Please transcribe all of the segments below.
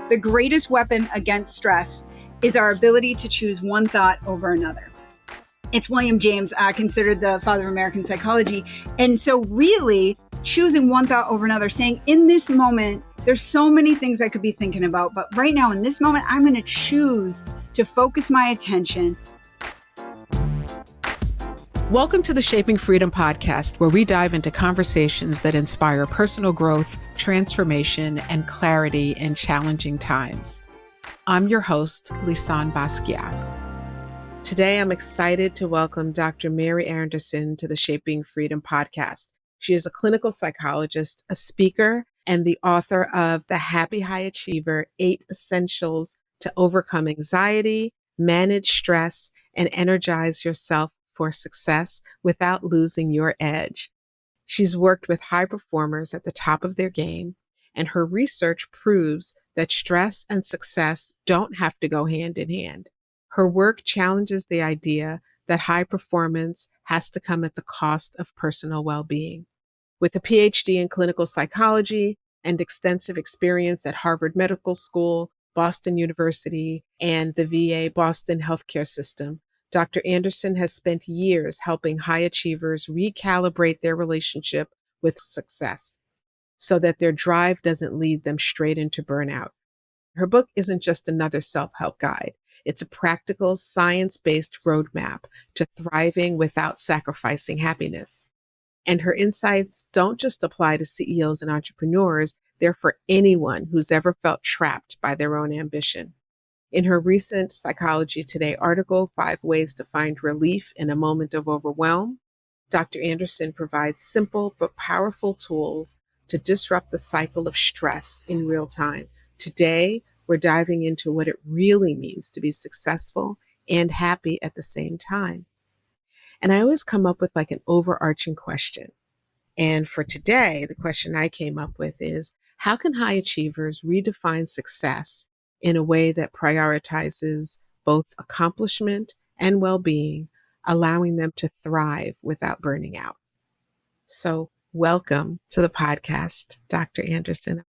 The greatest weapon against stress is our ability to choose one thought over another. It's William James, considered the father of American psychology. And so really choosing one thought over another, saying in this moment, there's so many things I could be thinking about, but right now in this moment, I'm going to choose to focus my attention. Welcome to the Shaping Freedom podcast, where we dive into conversations that inspire personal growth, transformation, and clarity in challenging times. I'm your host, Lisane Basquiat. Today, I'm excited to welcome Dr. Mary Anderson to the Shaping Freedom podcast. She is a clinical psychologist, a speaker, and the author of The Happy High Achiever: 8 Essentials to Overcome Anxiety, Manage Stress, and Energize Yourself for Success Without Losing Your Edge. She's worked with high performers at the top of their game, and her research proves that stress and success don't have to go hand in hand. Her work challenges the idea that high performance has to come at the cost of personal well-being. With a PhD in clinical psychology and extensive experience at Harvard Medical School, Boston University, and the VA Boston healthcare system, Dr. Anderson has spent years helping high achievers recalibrate their relationship with success so that their drive doesn't lead them straight into burnout. Her book isn't just another self-help guide. It's a practical, science-based roadmap to thriving without sacrificing happiness. And her insights don't just apply to CEOs and entrepreneurs, they're for anyone who's ever felt trapped by their own ambition. In her recent Psychology Today article, 5 Ways to Find Relief in a Moment of Overwhelm, Dr. Anderson provides simple but powerful tools to disrupt the cycle of stress in real time. Today, we're diving into what it really means to be successful and happy at the same time. And I always come up with like an overarching question. And for today, the question I came up with is, how can high achievers redefine success in a way that prioritizes both accomplishment and well-being, allowing them to thrive without burning out? So welcome to the podcast, Dr. Anderson.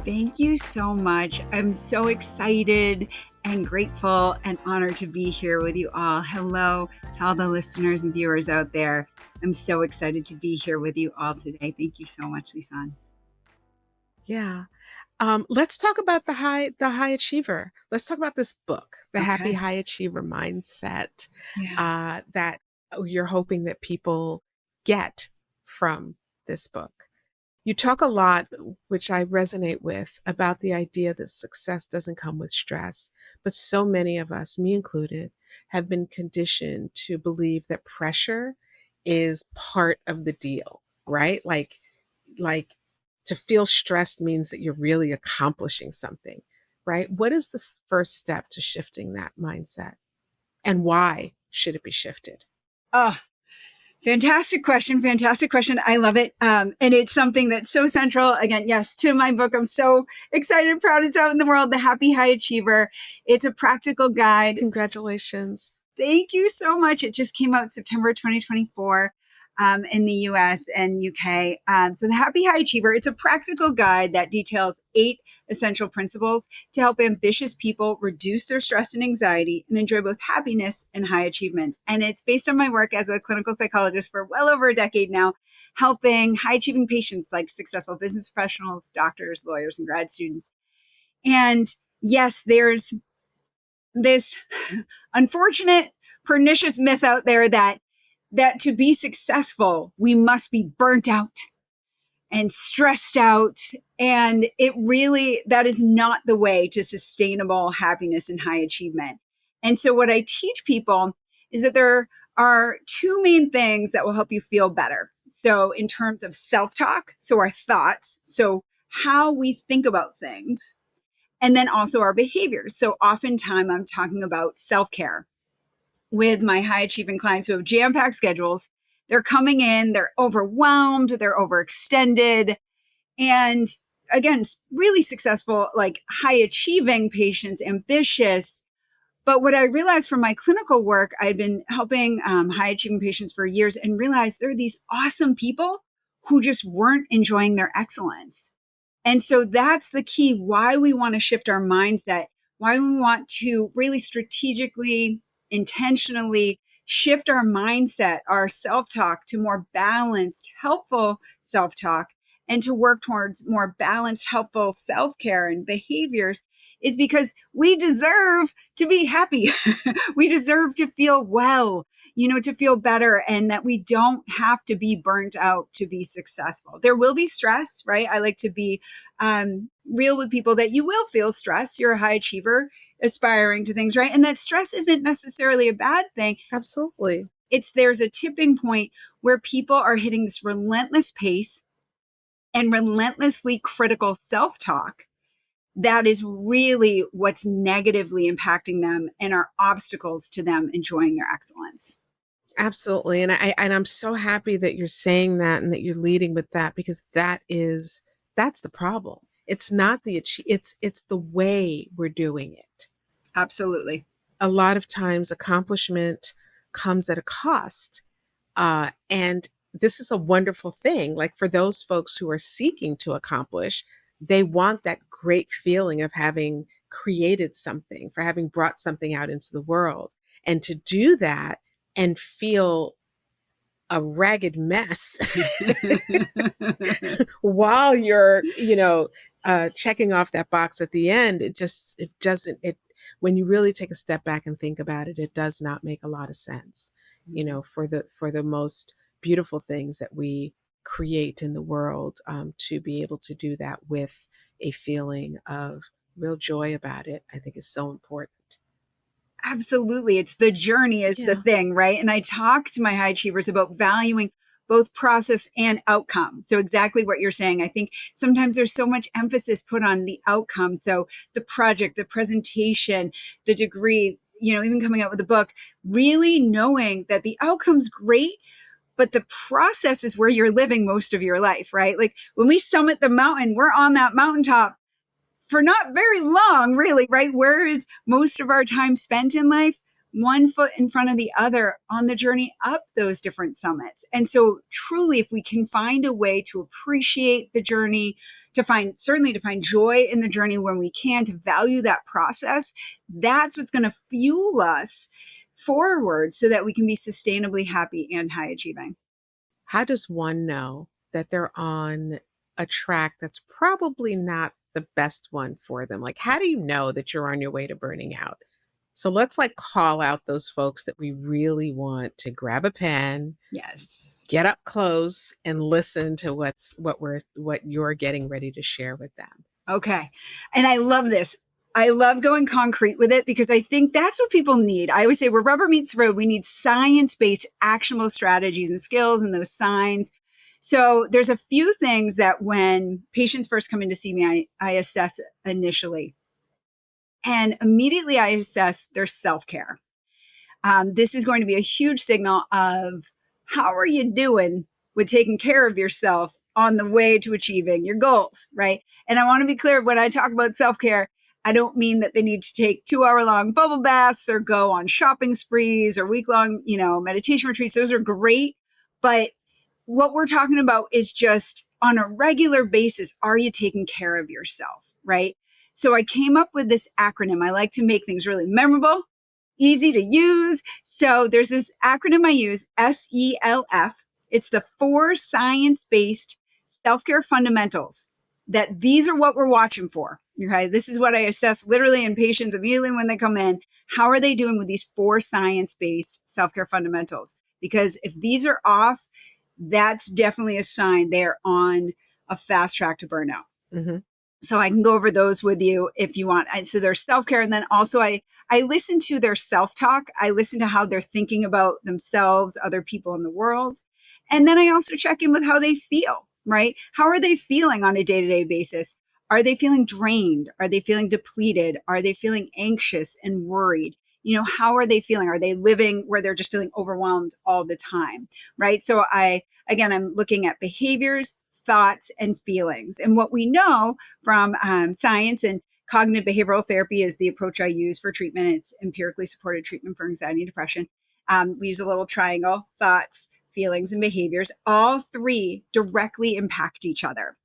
Thank you so much. I'm so excited and grateful and honored to be here with you all. Hello to all the listeners and viewers out there. I'm so excited to be here with you all today. Thank you so much, Lisane. Yeah. Let's talk about the high achiever. Let's talk about this book, The Happy High Achiever Mindset, that you're hoping that people get from this book. You talk a lot, which I resonate with, about the idea that success doesn't come with stress. But so many of us, me included, have been conditioned to believe that pressure is part of the deal, right? Like to feel stressed means that you're really accomplishing something, right? What is the first step to shifting that mindset? And why should it be shifted? Fantastic question. Fantastic question. I love it. And it's something that's so central, again, yes, to my book. I'm so excited and proud it's out in the world, The Happy High Achiever. It's a practical guide. Congratulations. Thank you so much. It just came out September 2024 in the US and UK. So The Happy High Achiever, it's a practical guide that details 8 essential principles to help ambitious people reduce their stress and anxiety and enjoy both happiness and high achievement. And it's based on my work as a clinical psychologist for well over a decade now, helping high achieving patients like successful business professionals, doctors, lawyers, and grad students. And yes, there's this unfortunate, pernicious myth out there that to be successful, we must be burnt out and stressed out. And it really, that is not the way to sustainable happiness and high achievement. And so what I teach people is that there are 2 main things that will help you feel better. So in terms of self-talk, so our thoughts, so how we think about things, and then also our behaviors. So oftentimes I'm talking about self-care with my high achieving clients who have jam-packed schedules. They're coming in, they're overwhelmed, they're overextended. And again, really successful, like high achieving patients, ambitious. But what I realized from my clinical work, I'd been helping high achieving patients for years and realized there are these awesome people who just weren't enjoying their excellence. And so that's the key why we want to shift our mindset, why we want to really strategically, intentionally shift our mindset, our self talk to more balanced, helpful self talk, and to work towards more balanced, helpful self care and behaviors is because we deserve to be happy. We deserve to feel well, to feel better, and that we don't have to be burnt out to be successful. There will be stress, right? I like to be real with people that you will feel stress. You're a high achiever aspiring to things, right? And that stress isn't necessarily a bad thing. Absolutely. There's a tipping point where people are hitting this relentless pace and relentlessly critical self-talk that is really what's negatively impacting them and are obstacles to them enjoying their excellence. Absolutely. And I'm so happy that you're saying that and that you're leading with that, because that's the problem. It's not it's the way we're doing it. Absolutely. A lot of times accomplishment comes at a cost. And this is a wonderful thing. Like, for those folks who are seeking to accomplish, they want that great feeling of having created something, for having brought something out into the world. And to do that and feel a ragged mess while you're, checking off that box at the end, it doesn't, when you really take a step back and think about it, it does not make a lot of sense, for the most beautiful things that we create in the world, to be able to do that with a feeling of real joy about it, I think is so important. Absolutely. It's the journey is the Yeah. thing, right? And I talk to my high achievers about valuing both process and outcome. So exactly what you're saying. I think sometimes there's so much emphasis put on the outcome. So the project, the presentation, the degree, even coming out with a book, really knowing that the outcome's great, but the process is where you're living most of your life, right? Like when we summit the mountain, we're on that mountaintop for not very long, really, right? Where is most of our time spent in life? One foot in front of the other on the journey up those different summits. And so truly, if we can find a way to appreciate the journey, certainly to find joy in the journey when we can, to value that process, that's what's going to fuel us forward so that we can be sustainably happy and high achieving. How does one know that they're on a track that's probably not the best one for them? Like, how do you know that you're on your way to burning out? So let's call out those folks that we really want to grab a pen, Yes. get up close, and listen to what you're getting ready to share with them. Okay. And I love this. I love going concrete with it because I think that's what people need. I always say where rubber meets the road, we need science-based actionable strategies and skills and those signs. So there's a few things that when patients first come in to see me, I assess initially. And immediately I assess their self-care. This is going to be a huge signal of how are you doing with taking care of yourself on the way to achieving your goals, right? And I want to be clear when I talk about self-care, I don't mean that they need to take 2-hour long bubble baths or go on shopping sprees or week-long, meditation retreats. Those are great. But what we're talking about is just on a regular basis, are you taking care of yourself, right? So I came up with this acronym. I like to make things really memorable, easy to use. So there's this acronym I use, SELF. It's the 4 science-based self-care fundamentals that these are what we're watching for. Okay. This is what I assess literally in patients immediately when they come in. How are they doing with these 4 science-based self-care fundamentals? Because if these are off, that's definitely a sign they're on a fast track to burnout. Mm-hmm. So I can go over those with you if you want. So there's self-care. And then also I listen to their self-talk. I listen to how they're thinking about themselves, other people in the world. And then I also check in with how they feel, right? How are they feeling on a day-to-day basis? Are they feeling drained? Are they feeling depleted? Are they feeling anxious and worried? How are they feeling? Are they living where they're just feeling overwhelmed all the time, right? So I'm looking at behaviors, thoughts, and feelings. And what we know from science and cognitive behavioral therapy is the approach I use for treatment. It's empirically supported treatment for anxiety and depression. We use a little triangle: thoughts, feelings, and behaviors, all three directly impact each other.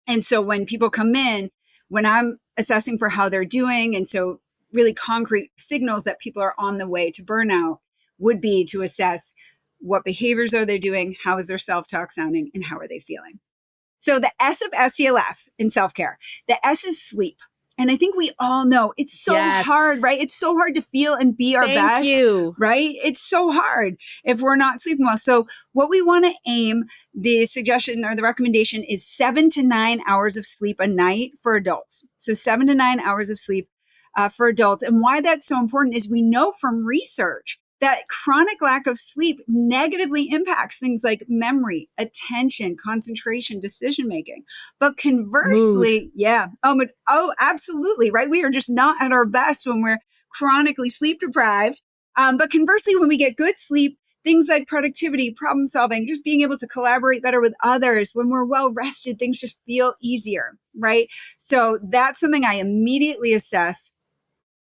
And so when people come in, when I'm assessing for how they're doing, and so really concrete signals that people are on the way to burnout would be to assess what behaviors are they doing, how is their self-talk sounding, and how are they feeling. So the S of SELF in self-care, the S is sleep. And I think we all know it's so hard, right? It's so hard to feel and be our Thank best, you. right? It's so hard if we're not sleeping well. So what we want to aim, the suggestion or the recommendation is 7 to 9 hours of sleep a night for adults. So 7 to 9 hours of sleep for adults. And why that's so important is we know from research that chronic lack of sleep negatively impacts things like memory, attention, concentration, decision making. But conversely, Mood. yeah. Absolutely. Right. We are just not at our best when we're chronically sleep deprived. But conversely, when we get good sleep, things like productivity, problem solving, just being able to collaborate better with others, when we're well rested, things just feel easier. Right. So that's something I immediately assess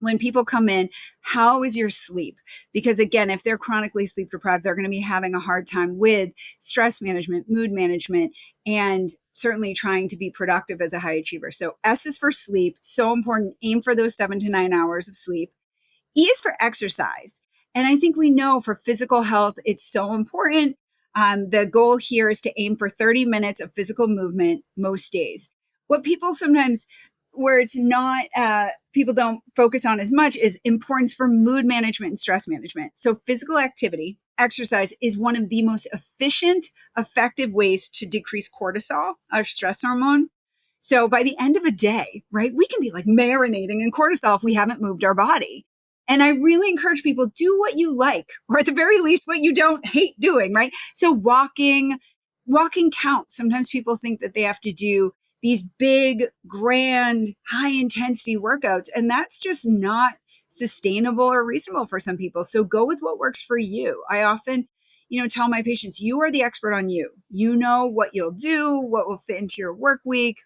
when people come in. How is your sleep? Because again, if they're chronically sleep deprived, they're going to be having a hard time with stress management, mood management, and certainly trying to be productive as a high achiever. So S is for sleep. So important. Aim for those 7 to 9 hours of sleep. E is for exercise. And I think we know for physical health, it's so important. The goal here is to aim for 30 minutes of physical movement most days. What people sometimes, where it's not, people don't focus on as much, is importance for mood management and stress management. So physical activity, exercise, is one of the most efficient, effective ways to decrease cortisol, our stress hormone. So by the end of a day, right, we can be like marinating in cortisol if we haven't moved our body. And I really encourage people, do what you like, or at the very least, what you don't hate doing, right? So walking counts. Sometimes people think that they have to do these big, grand, high intensity workouts, and that's just not sustainable or reasonable for some people. So go with what works for you. I often, tell my patients, you are the expert on you. You know what you'll do, what will fit into your work week.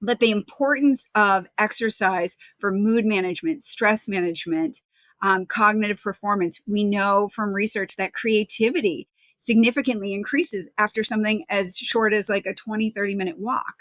But the importance of exercise for mood management, stress management, cognitive performance, we know from research that creativity significantly increases after something as short as like a 20, 30-minute walk.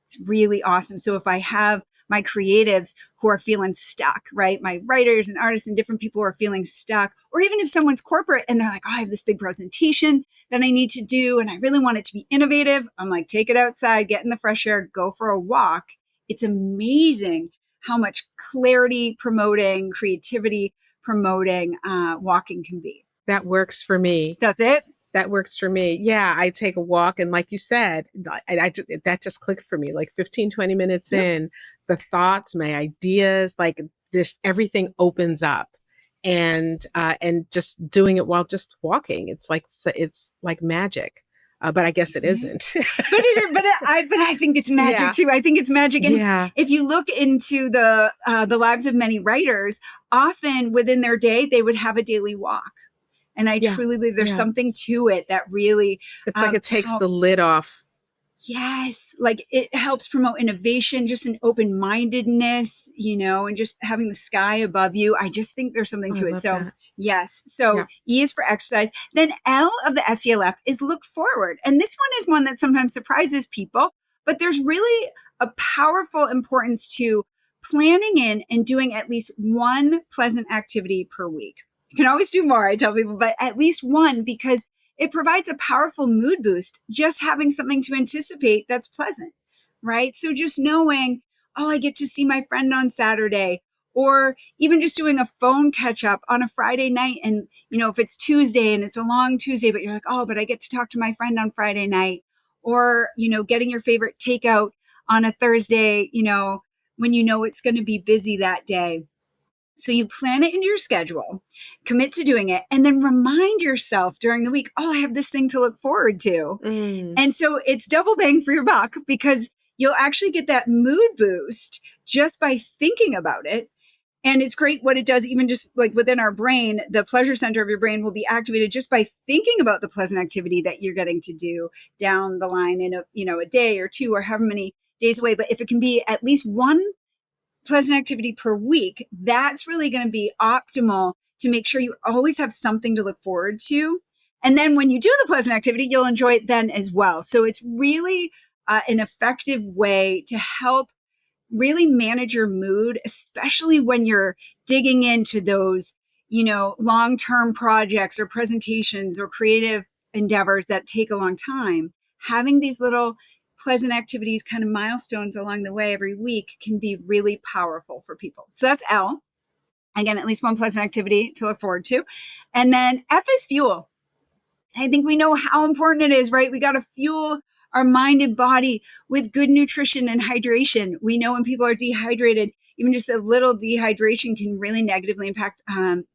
It's really awesome. So if I have my creatives who are feeling stuck, right? My writers and artists and different people who are feeling stuck, or even if someone's corporate and they're like, oh, I have this big presentation that I need to do and I really want it to be innovative. I'm like, take it outside, get in the fresh air, go for a walk. It's amazing how much clarity promoting, creativity promoting walking can be. That works for me. Does it? That works for me. Yeah, I take a walk. And like you said, that just clicked for me. Like 15, 20 minutes Yep. in, the thoughts, my ideas, like this, everything opens up. And just doing it while just walking, it's like magic. But I guess it isn't. But I think it's magic Yeah. too. I think it's magic. And Yeah. if you look into the lives of many writers, often within their day, they would have a daily walk. And I Yeah. truly believe there's Yeah. something to it that really It's like it takes the helps. lid off. Yes, like it helps promote innovation, just an open-mindedness, and just having the sky above you. I just think there's something Oh, I to it. love So, that. yes. So, Yeah. E is for exercise. Then L of the SELF is look forward. And this one is one that sometimes surprises people, but there's really a powerful importance to planning in and doing at least one pleasant activity per week. You can always do more, I tell people, but at least one, because it provides a powerful mood boost just having something to anticipate that's pleasant, right? So just knowing, oh, I get to see my friend on Saturday, or even just doing a phone catch up on a Friday night. And, if it's Tuesday and it's a long Tuesday, but you're like, oh, but I get to talk to my friend on Friday night, or, getting your favorite takeout on a Thursday, when it's going to be busy that day. So you plan it into your schedule, commit to doing it, and then remind yourself during the week, oh, I have this thing to look forward to. Mm. And so it's double bang for your buck because you'll actually get that mood boost just by thinking about it. And it's great what it does, even just like within our brain, the pleasure center of your brain will be activated just by thinking about the pleasant activity that you're getting to do down the line in a day or two or however many days away. But if it can be at least one pleasant activity per week, that's really going to be optimal to make sure you always have something to look forward to. And then when you do the pleasant activity, you'll enjoy it then as well. So it's really an effective way to help really manage your mood, especially when you're digging into those, long-term projects or presentations or creative endeavors that take a long time. Having these little pleasant activities, kind of milestones along the way every week, can be really powerful for people. So that's L. Again, at least one pleasant activity to look forward to. And then F is fuel. I think we know how important it is, right? We got to fuel our mind and body with good nutrition and hydration. We know when people are dehydrated, even just a little dehydration can really negatively impact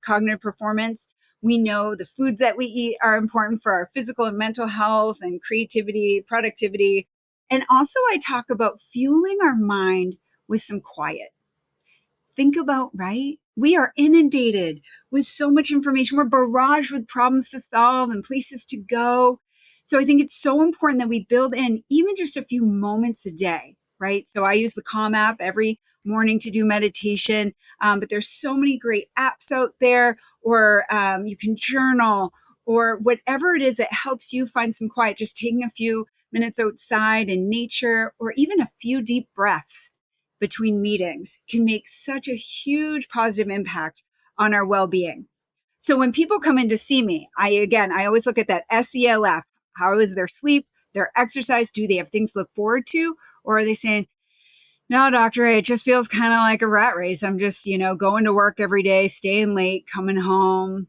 cognitive performance. We know the foods that we eat are important for our physical and mental health and creativity, productivity. And also, I talk about fueling our mind with some quiet. Think about, right? We are inundated with so much information. We're barraged with problems to solve and places to go. So I think it's so important that we build in even just a few moments a day, right? So I use the Calm app every morning to do meditation, but there's so many great apps out there, or you can journal, or whatever it is that helps you find some quiet, just taking a few minutes outside in nature, or even a few deep breaths between meetings can make such a huge positive impact on our well-being. So when people come in to see me, I always look at that SELF. How is their sleep, their exercise? Do they have things to look forward to? Or are they saying, no, doctor, it just feels kind of like a rat race. I'm just, going to work every day, staying late, coming home.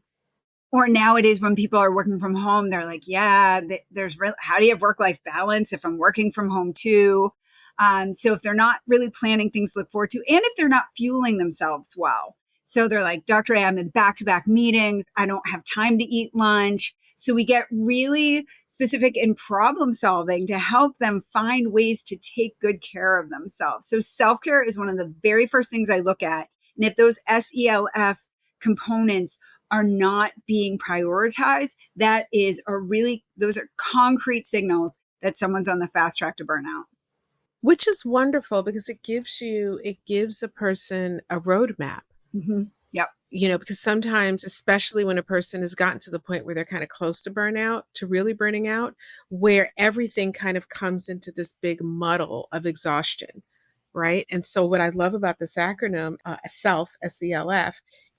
Or nowadays when people are working from home, they're like, yeah, how do you have work-life balance if I'm working from home too? So if they're not really planning things to look forward to, and if they're not fueling themselves well. So they're like, Dr. A, I'm in back-to-back meetings. I don't have time to eat lunch. So we get really specific in problem solving to help them find ways to take good care of themselves. So self-care is one of the very first things I look at. And if those SELF components are not being prioritized, those are concrete signals that someone's on the fast track to burnout. Which is wonderful because it gives a person a roadmap. Mm-hmm. Yep. Because sometimes, especially when a person has gotten to the point where they're kind of close to burnout, to really burning out, where everything kind of comes into this big muddle of exhaustion, right? And so what I love about this acronym, SELF,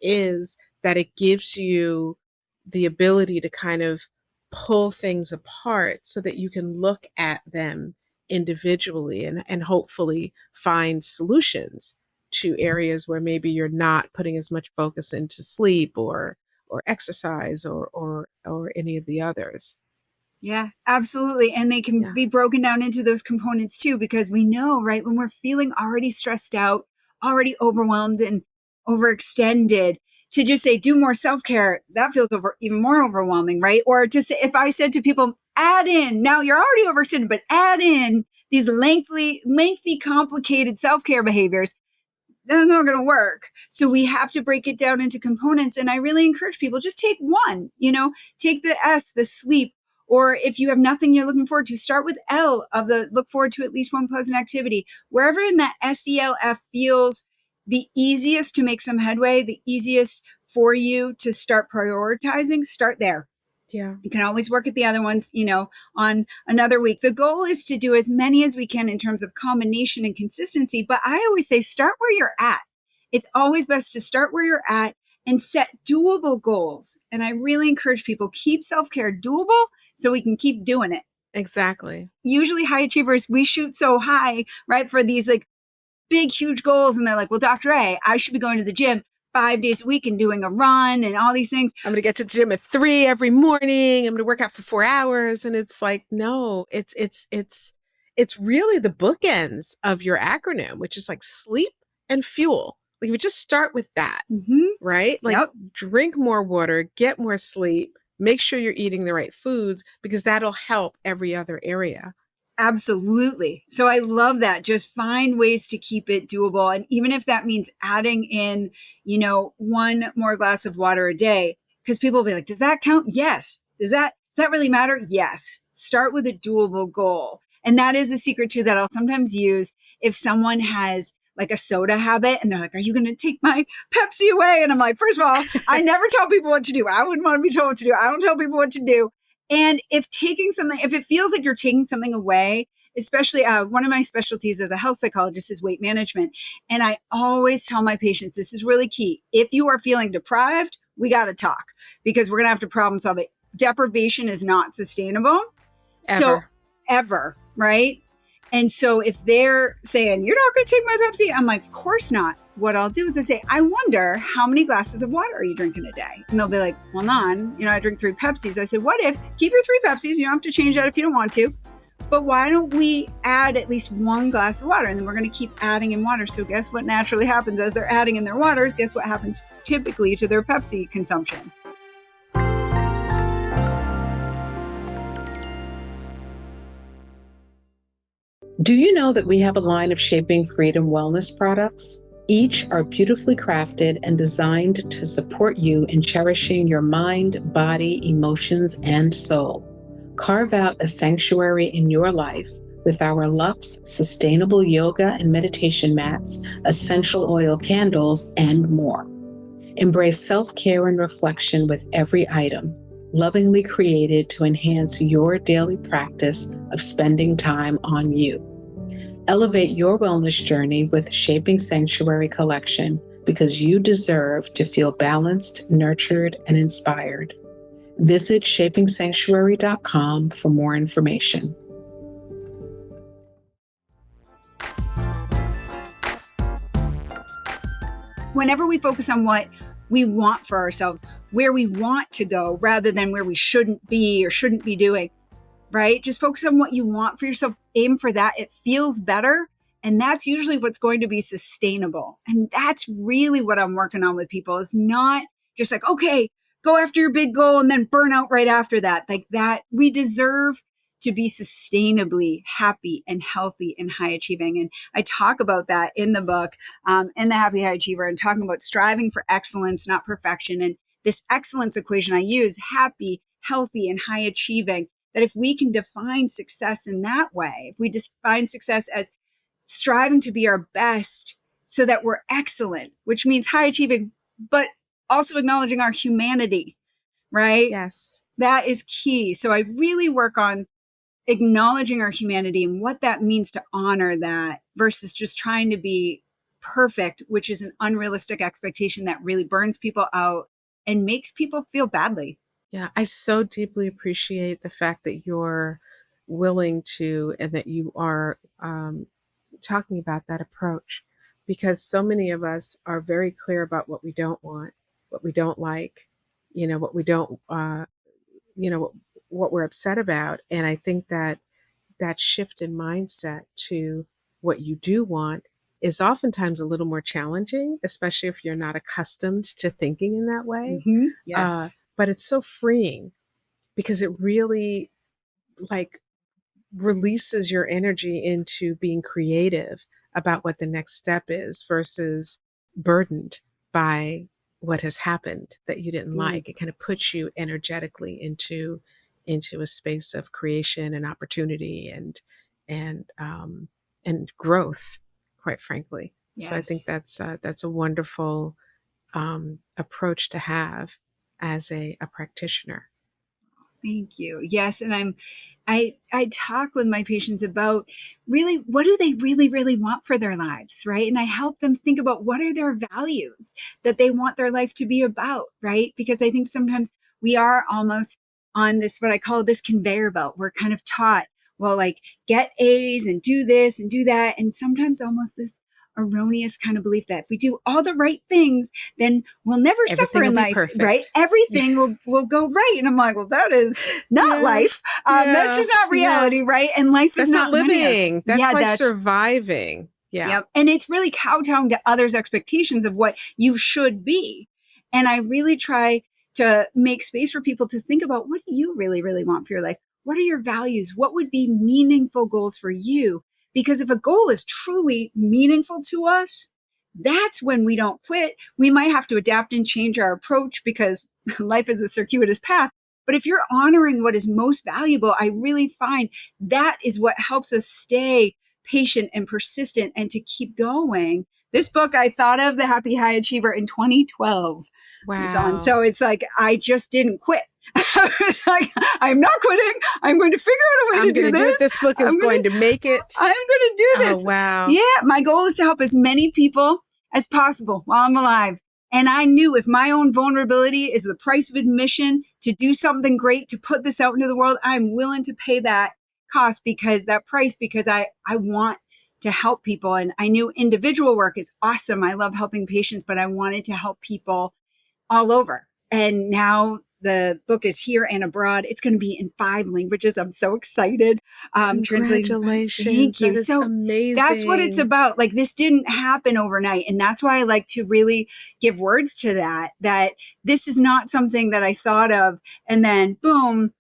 is that it gives you the ability to kind of pull things apart so that you can look at them individually and hopefully find solutions to areas where maybe you're not putting as much focus into sleep or exercise or any of the others. Yeah, absolutely. And they can Yeah. be broken down into those components too, because we know, right, when we're feeling already stressed out, already overwhelmed and overextended, to just say, do more self-care, that feels even more overwhelming, right? Or to say, if I said to people, add in, now you're already overextended, but add in these lengthy, complicated self-care behaviors, that's not going to work. So we have to break it down into components. And I really encourage people, just take one, take the S, the sleep. Or if you have nothing you're looking forward to, start with L of the look forward to at least one pleasant activity. Wherever in that SELF feels the easiest to make some headway, the easiest for you to start prioritizing, start there. Yeah. You can always work at the other ones, on another week. The goal is to do as many as we can in terms of combination and consistency. But I always say, start where you're at. It's always best to start where you're at and set doable goals. And I really encourage people, keep self-care doable so we can keep doing it. Exactly. Usually high achievers, we shoot so high, right, for these like big, huge goals. And they're like, well, Dr. A, I should be going to the gym 5 days a week and doing a run and all these things. I'm going to get to the gym at 3 every morning. I'm going to work out for 4 hours. And it's like, no, it's really the bookends of your acronym, which is like sleep and fuel. Like we just start with that, right? Like drink more water, get more sleep, make sure you're eating the right foods because that'll help every other area. Absolutely. So I love that. Just find ways to keep it doable. And even if that means adding in, one more glass of water a day, because people will be like, does that count? Yes. Does that really matter? Yes. Start with a doable goal. And that is a secret too that I'll sometimes use if someone has like a soda habit. And they're like, are you going to take my Pepsi away? And I'm like, first of all, I never tell people what to do. I wouldn't want to be told what to do. I don't tell people what to do. And if it feels like you're taking something away, especially one of my specialties as a health psychologist is weight management. And I always tell my patients, this is really key. If you are feeling deprived, we got to talk because we're going to have to problem solve it. Deprivation is not sustainable. So ever, right? And so if they're saying, you're not going to take my Pepsi, I'm like, of course not. What I'll do is I say, I wonder how many glasses of water are you drinking a day? And they'll be like, well, none. I drink 3 Pepsis. I said, what if, keep your 3 Pepsis. You don't have to change that if you don't want to. But why don't we add at least 1 glass of water? And then we're going to keep adding in water. So guess what naturally happens as they're adding in their waters? Guess what happens typically to their Pepsi consumption? Do you know that we have a line of Shaping Freedom wellness products? Each are beautifully crafted and designed to support you in cherishing your mind, body, emotions, and soul. Carve out a sanctuary in your life with our Luxe sustainable yoga and meditation mats, essential oil candles, and more. Embrace self-care and reflection with every item, lovingly created to enhance your daily practice of spending time on you. Elevate your wellness journey with Shaping Sanctuary Collection because you deserve to feel balanced, nurtured, and inspired. Visit shapingsanctuary.com for more information. Whenever we focus on what we want for ourselves, where we want to go, rather than where we shouldn't be or shouldn't be doing, right? Just focus on what you want for yourself. Aim for that. It feels better. And that's usually what's going to be sustainable. And that's really what I'm working on with people is not just like, okay, go after your big goal and then burn out right after that. Like that, we deserve to be sustainably happy and healthy and high achieving. And I talk about that in the book, in the Happy High Achiever, and talking about striving for excellence, not perfection. And this excellence equation I use, happy, healthy, and high achieving, that if we can define success in that way, if we define success as striving to be our best so that we're excellent, which means high achieving, but also acknowledging our humanity, right? Yes. That is key. So I really work on acknowledging our humanity and what that means to honor that versus just trying to be perfect, which is an unrealistic expectation that really burns people out and makes people feel badly. Yeah, I so deeply appreciate the fact that you're willing to and that you are talking about that approach because so many of us are very clear about what we don't want, what we don't like, what we don't, what we're upset about. And I think that that shift in mindset to what you do want is oftentimes a little more challenging, especially if you're not accustomed to thinking in that way. Mm-hmm. Yes. But it's so freeing because it really like releases your energy into being creative about what the next step is versus burdened by what has happened that you didn't like. It kind of puts you energetically into a space of creation and opportunity and growth, quite frankly. Yes. So I think that's a wonderful approach to have as a practitioner. Thank you. Yes. And I talk with my patients about really, what do they really, really want for their lives, right? And I help them think about what are their values that they want their life to be about, right? Because I think sometimes we are almost on this, what I call this conveyor belt. We're kind of taught, well, like get A's and do this and do that. And sometimes almost this erroneous kind of belief that if we do all the right things, then we'll never suffer in life, right? Everything will go right. And I'm like, well, that is not life. That's just not reality, right? And life is not living. That's surviving. Yeah. Yep. And it's really kowtowing to others' expectations of what you should be. And I really try to make space for people to think about, what do you really, really want for your life? What are your values? What would be meaningful goals for you? Because if a goal is truly meaningful to us, that's when we don't quit. We might have to adapt and change our approach because life is a circuitous path. But if you're honoring what is most valuable, I really find that is what helps us stay patient and persistent and to keep going. This book, I thought of The Happy High Achiever in 2012. Lisane. Wow. So it's like, I just didn't quit. I was like, I'm not quitting. I'm going to figure out a way I'm to going do to do it. this. This book is going to make it. I'm going to do Oh, this. wow. Yeah. My goal is to help as many people as possible while I'm alive. And I knew if my own vulnerability is the price of admission to do something great, to put this out into the world, I'm willing to pay that cost because I want to help people. And I knew individual work is awesome. I love helping patients, but I wanted to help people all over. And now the book is here and abroad. It's going to be in 5 languages. I'm so excited. Translating. Congratulations. Thank That you. is So that's what it's amazing. about. Like, this didn't happen overnight. And that's why I like to really give words to that this is not something that I thought of and then boom,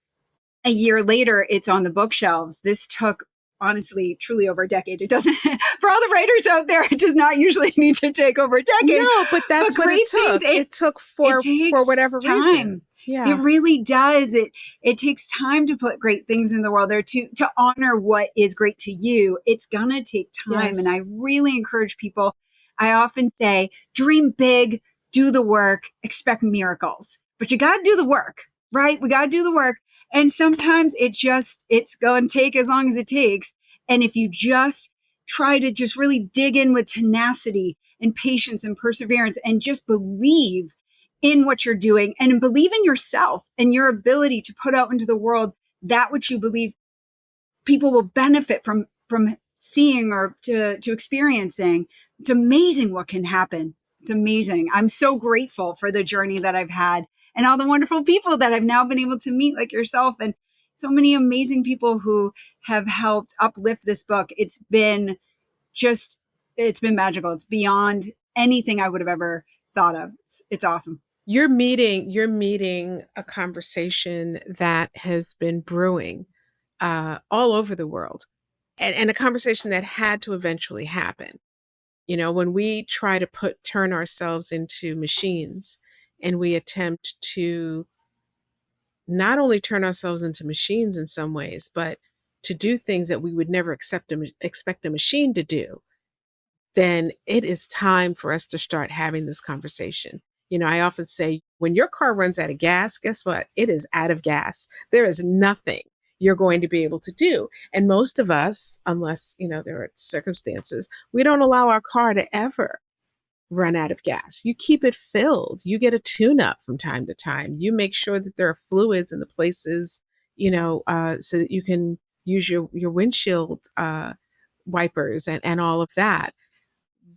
a year later, it's on the bookshelves. This took, honestly, truly over a decade. It doesn't, for all the writers out there, it does not usually need to take over a decade. No, but But that's what it great things, took. It took it for takes whatever reason. time. It Yeah. really does. It takes time to put great things in the world there to honor what is great to you. It's gonna take time. And Yes. I really encourage people. I often say, dream big, do the work, expect miracles. But you gotta do the work, right? We gotta do the work. And sometimes it's going to take as long as it takes. And if you just try to just really dig in with tenacity and patience and perseverance and just believe in what you're doing and believe in yourself and your ability to put out into the world that which you believe people will benefit from seeing or to experiencing. It's amazing what can happen. It's amazing. I'm so grateful for the journey that I've had and all the wonderful people that I've now been able to meet, like yourself, and so many amazing people who have helped uplift this book. It's been magical. It's beyond anything I would have ever thought of. It's awesome. You're meeting a conversation that has been brewing all over the world, and a conversation that had to eventually happen. You know, when we try to turn ourselves into machines, and we attempt to not only turn ourselves into machines in some ways, but to do things that we would never expect a machine to do, then it is time for us to start having this conversation. You know, I often say when your car runs out of gas, guess what? It is out of gas. There is nothing you're going to be able to do. And most of us, unless, there are circumstances, we don't allow our car to ever run out of gas. You keep it filled. You get a tune up from time to time. You make sure that there are fluids in the places, so that you can use your windshield wipers and all of that.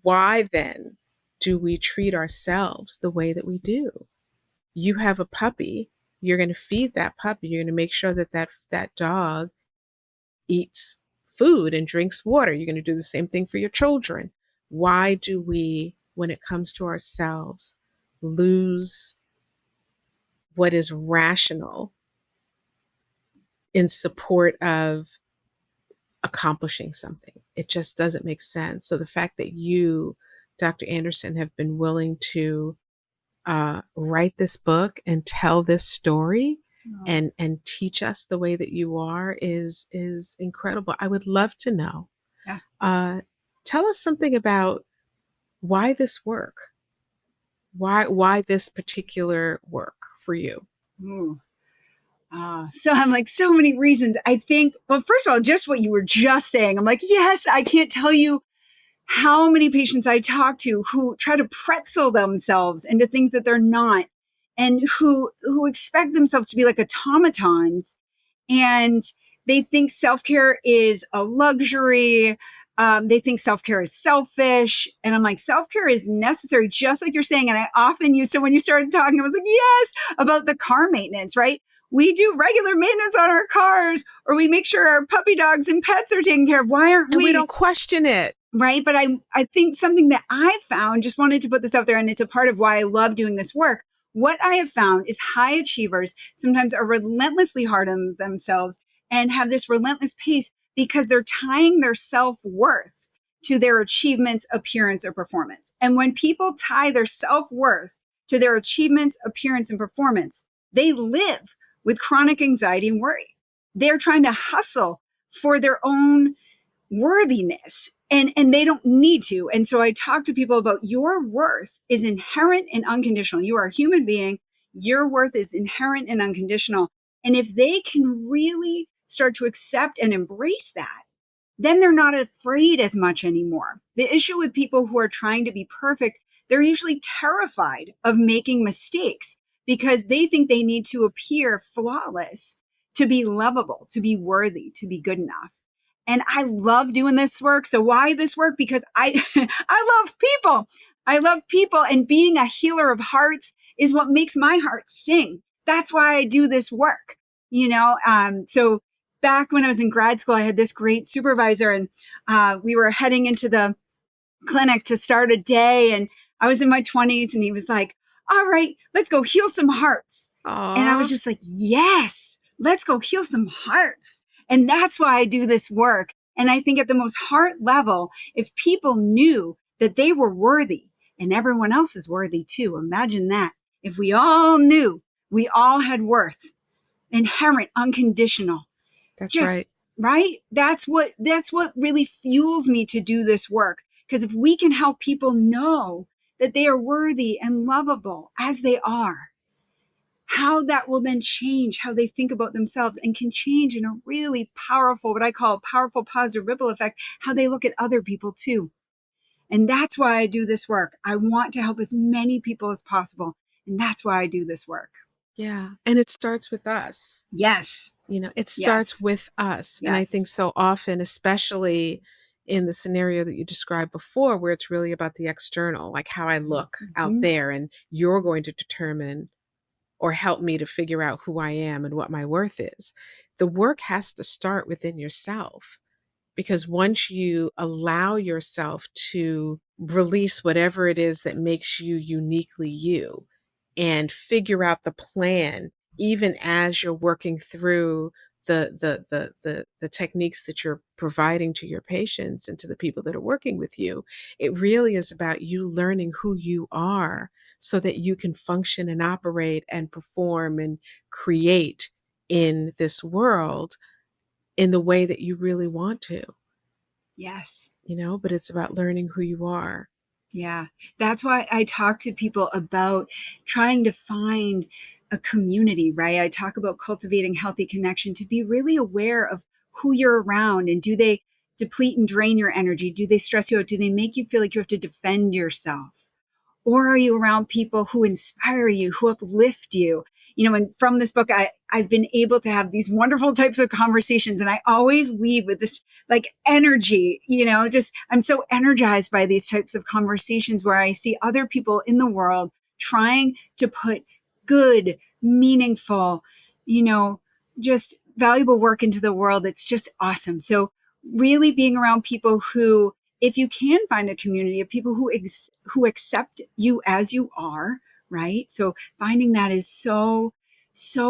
Why then do we treat ourselves the way that we do? You have a puppy. You're going to feed that puppy. You're going to make sure that dog eats food and drinks water. You're going to do the same thing for your children. Why do we, when it comes to ourselves, lose what is rational in support of accomplishing something? It just doesn't make sense. So the fact that you, Dr. Anderson, have been willing to write this book and tell this story Oh, and teach us the way that you are is incredible. I would love to know. yeah. Uh, Tell us something about why this work. Why this particular work for you? Ooh. So I'm like, so many reasons. I think, well, first of all, just what you were just saying, I'm like, yes, I can't tell you how many patients I talk to who try to pretzel themselves into things that they're not and who expect themselves to be like automatons, and they think self-care is a luxury. They think self-care is selfish. And I'm like, self-care is necessary, just like you're saying. And I often use, so when you started talking, I was like, yes, about the car maintenance, right? We do regular maintenance on our cars, or we make sure our puppy dogs and pets are taken care of. Why aren't And we we? don't question it. Right. But I think something that I found, just wanted to put this out there, and it's a part of why I love doing this work. What I have found is high achievers sometimes are relentlessly hard on themselves and have this relentless pace because they're tying their self-worth to their achievements, appearance, or performance. And when people tie their self-worth to their achievements, appearance, and performance, they live with chronic anxiety and worry. They're trying to hustle for their own worthiness, and they don't need to. And so I talk to people about your worth is inherent and unconditional. You are a human being. Your worth is inherent and unconditional. And if they can really start to accept and embrace that, then they're not afraid as much anymore. The issue with people who are trying to be perfect, they're usually terrified of making mistakes because they think they need to appear flawless to be lovable, to be worthy, to be good enough. And I love doing this work. So why this work? Because I I love people. I love people, and being a healer of hearts is what makes my heart sing. That's why I do this work. So back when I was in grad school, I had this great supervisor, and we were heading into the clinic to start a day. And I was in my 20s, and he was like, all right, let's go heal some hearts. And I was Aw, just like, yes, let's go heal some hearts. And that's why I do this work. And I think at the most heart level, if people knew that they were worthy and everyone else is worthy too, imagine that. If we all knew we all had worth, inherent, unconditional, that's just right. right. That's what really fuels me to do this work. Because if we can help people know that they are worthy and lovable as they are, how that will then change how they think about themselves, and can change in a really powerful, what I call a powerful positive ripple effect, how they look at other people too. And that's why I do this work. I want to help as many people as possible. And that's why I do this work. Yeah. And it starts with us. Yes. It starts Yes. with us. And I Yes. think so often, especially in the scenario that you described before, where it's really about the external, like how I look out Mhm. there, and you're going to determine or help me to figure out who I am and what my worth is. The work has to start within yourself, because once you allow yourself to release whatever it is that makes you uniquely you, and figure out the plan, even as you're working through the techniques that you're providing to your patients and to the people that are working with you, it really is about you learning who you are, so that you can function and operate and perform and create in this world in the way that you really want to. Yes. But it's about learning who you are. Yeah. That's why I talk to people about trying to find a community, right? I talk about cultivating healthy connection, to be really aware of who you're around, and do they deplete and drain your energy? Do they stress you out? Do they make you feel like you have to defend yourself? Or are you around people who inspire you, who uplift you? And from this book, I've been able to have these wonderful types of conversations, and I always leave with this like energy, just I'm so energized by these types of conversations where I see other people in the world trying to put good, meaningful, you know, just valuable work into the world. It's just awesome. So really being around people who, if you can find a community of people who accept you as you are, right? So finding that is so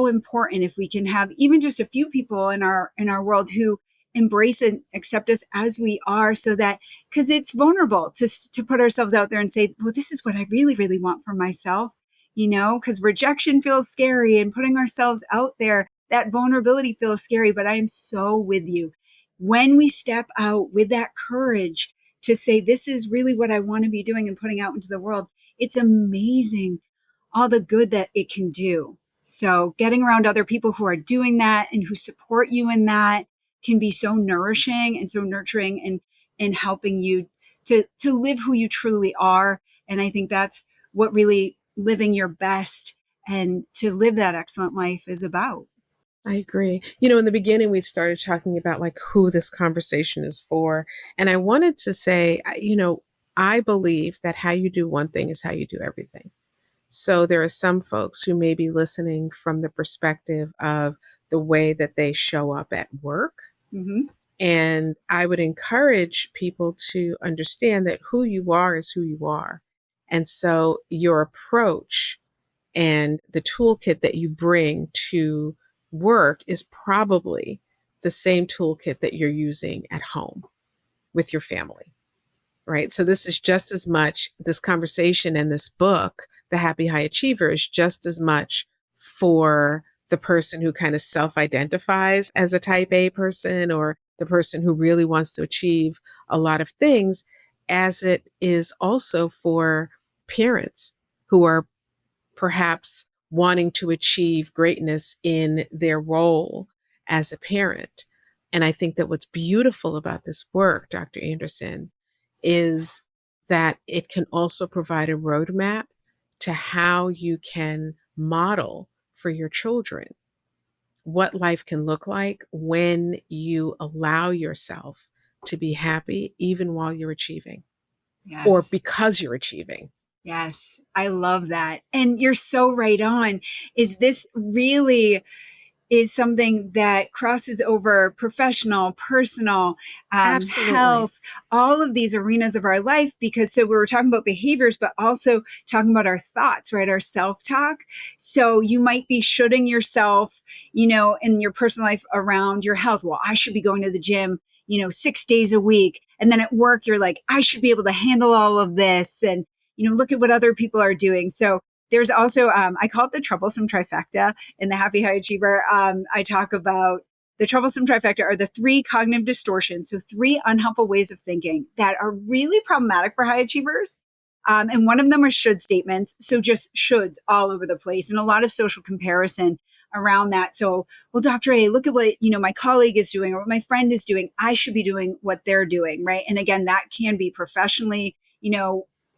important. If we can have even just a few people in our world who embrace and accept us as we are, so that, because it's vulnerable to put ourselves out there and say, well, this is what I really really want for myself, because rejection feels scary, and putting ourselves out there, that vulnerability feels scary. But I am so with you. When we step out with that courage to say, this is really what I want to be doing and putting out into the world, it's amazing all the good that it can do. So getting around other people who are doing that and who support you in that can be so nourishing and so nurturing, and helping you to live who you truly are. And I think that's what really living your best and to live that excellent life is about. I agree. In the beginning, we started talking about like who this conversation is for. And I wanted to say, I believe that how you do one thing is how you do everything. So there are some folks who may be listening from the perspective of the way that they show up at work. Mm-hmm. And I would encourage people to understand that who you are is who you are. And so your approach and the toolkit that you bring to work is probably the same toolkit that you're using at home with your family, right? So this is just as much, this conversation and this book, The Happy High Achiever, is just as much for the person who kind of self identifies as a type A person, or the person who really wants to achieve a lot of things, as it is also for parents who are perhaps wanting to achieve greatness in their role as a parent. And I think that what's beautiful about this work, Dr. Anderson, is that it can also provide a roadmap to how you can model for your children what life can look like when you allow yourself to be happy, even while you're achieving or Yes. because you're achieving. Yes. I love that. And you're so right on. Is this really is something that crosses over professional, personal, Absolutely. health, all of these arenas of our life. Because so we were talking about behaviors, but also talking about our thoughts, right? Our self talk. So you might be shooting yourself, in your personal life around your health. Well, I should be going to the gym, 6 days a week. And then at work, you're like, I should be able to handle all of this. And, look at what other people are doing. So there's also, I call it the troublesome trifecta in the Happy High Achiever. I talk about the troublesome trifecta are the three cognitive distortions. So three unhelpful ways of thinking that are really problematic for high achievers. And one of them are should statements. So just shoulds all over the place and a lot of social comparison around that. So, well, Dr. A, look at what, my colleague is doing or what my friend is doing. I should be doing what they're doing. Right. And again, that can be professionally,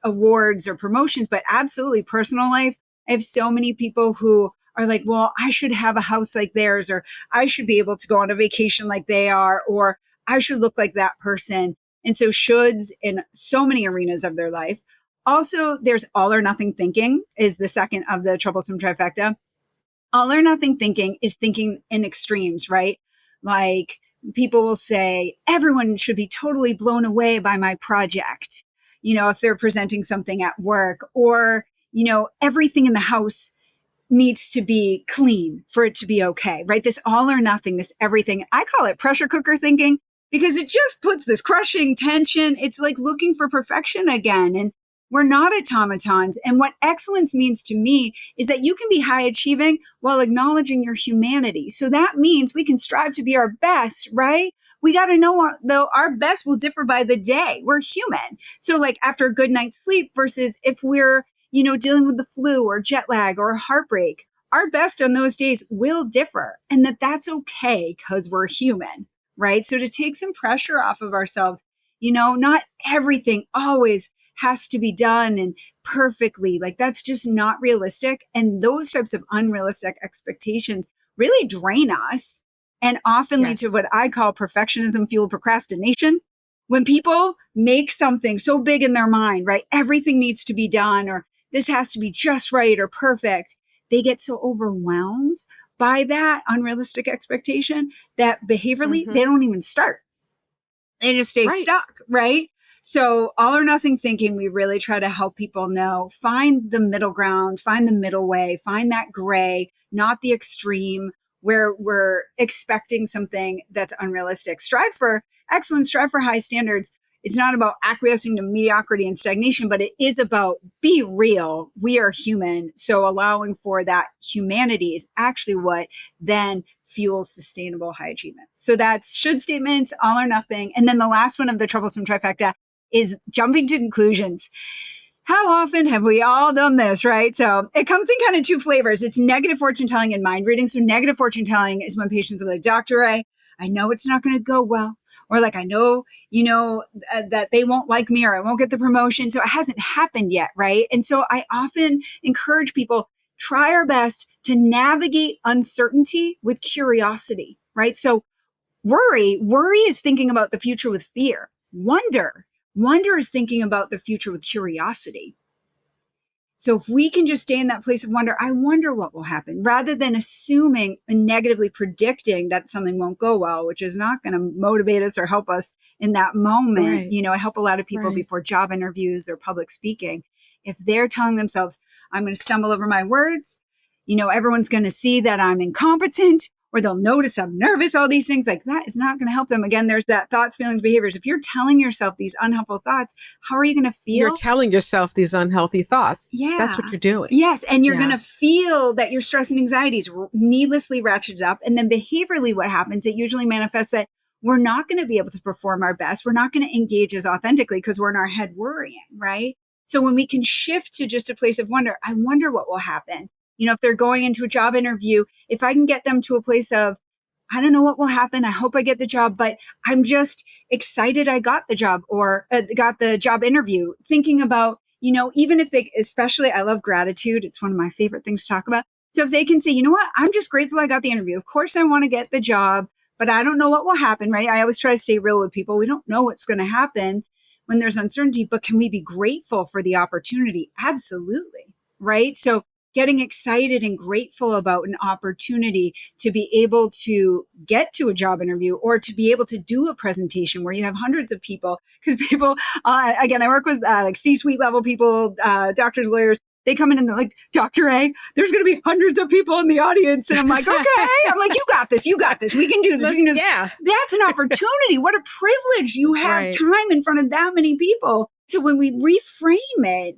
awards or promotions, but absolutely personal life. I have so many people who are like, well, I should have a house like theirs, or I should be able to go on a vacation like they are, or I should look like that person. And so shoulds in so many arenas of their life. Also, there's all or nothing thinking is the second of the troublesome trifecta. All or nothing thinking is thinking in extremes, right? Like people will say, everyone should be totally blown away by my project, if they're presenting something at work, or, everything in the house needs to be clean for it to be okay, right? This all or nothing, this everything. I call it pressure cooker thinking because it just puts this crushing tension. It's like looking for perfection again. And we're not automatons. And what excellence means to me is that you can be high achieving while acknowledging your humanity. So that means we can strive to be our best, right? We got to know though our best will differ by the day. We're human. So like after a good night's sleep versus if we're dealing with the flu or jet lag or heartbreak, our best on those days will differ and that's okay because we're human, right? So to take some pressure off of ourselves, not everything always has to be done and perfectly. Like that's just not realistic. And those types of unrealistic expectations really drain us and often lead to Yes. what I call perfectionism fueled procrastination. When people make something so big in their mind, right? Everything needs to be done or this has to be just right or perfect. They get so overwhelmed by that unrealistic expectation that behaviorally Hmm. they don't even start. They just stay Right. stuck, right? So all or nothing thinking, we really try to help people know, find the middle ground, find the middle way, find that gray, not the extreme where we're expecting something that's unrealistic. Strive for excellence, strive for high standards. It's not about acquiescing to mediocrity and stagnation, but it is about be real. We are human. So allowing for that humanity is actually what then fuels sustainable high achievement. So that's should statements, all or nothing. And then the last one of the troublesome trifecta is jumping to conclusions. How often have we all done this, right? So it comes in kind of two flavors. It's negative fortune telling and mind reading. So negative fortune telling is when patients are like, Dr. A, I know it's not going to go well. Or like, I know, that they won't like me or I won't get the promotion. So it hasn't happened yet, right? And so I often encourage people, try our best to navigate uncertainty with curiosity, right? So worry is thinking about the future with fear. Wonder is thinking about the future with curiosity. So if we can just stay in that place of wonder, I wonder what will happen rather than assuming and negatively predicting that something won't go well, which is not going to motivate us or help us in that moment. Right. I help a lot of people Right. before job interviews or public speaking. If they're telling themselves, I'm going to stumble over my words, everyone's going to see that I'm incompetent or they'll notice I'm nervous, all these things like that is not going to help them. Again, there's that thoughts, feelings, behaviors. If you're telling yourself these unhelpful thoughts, how are you going to You're feel? telling yourself these unhealthy thoughts. That's Yeah. what you're doing. Yes. And you're going Yeah. to feel that your stress and anxiety is needlessly ratcheted up. And then behaviorally, what happens, it usually manifests that we're not going to be able to perform our best. We're not going to engage as authentically because we're in our head worrying, right? So when we can shift to just a place of wonder, I wonder what will happen. If they're going into a job interview, if I can get them to a place of, I don't know what will happen. I hope I get the job, but I'm just excited I got the job or got the job interview. Thinking about, even if they, especially, I love gratitude. It's one of my favorite things to talk about. So if they can say, you know what, I'm just grateful I got the interview. Of course, I want to get the job, but I don't know what will happen, right? I always try to stay real with people. We don't know what's going to happen when there's uncertainty, but can we be grateful for the opportunity? Absolutely. Right. So getting excited and grateful about an opportunity to be able to get to a job interview or to be able to do a presentation where you have hundreds of people, because people, again, I work with like C-suite level people, doctors, lawyers. They come in and they're like, Dr. A, there's going to be hundreds of people in the audience. And I'm like, okay. I'm like, you got this. We can do this. We can do this. Yeah. That's an opportunity. What a privilege. You have Right. time in front of that many people. So when we reframe it,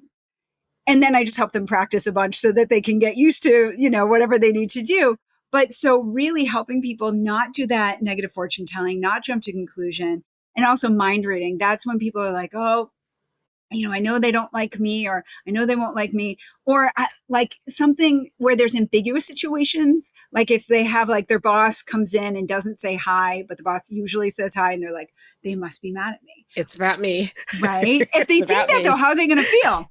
and then I just help them practice a bunch so that they can get used to, whatever they need to do. But so really helping people not do that negative fortune telling, not jump to conclusion, and also mind reading. That's when people are like, oh, I know they don't like me, or I know they won't like me, or like something where there's ambiguous situations. Like if they have like their boss comes in and doesn't say hi, but the boss usually says hi and they're like, they must be mad at me. It's about me. Right? If they think that though, how are they going to feel?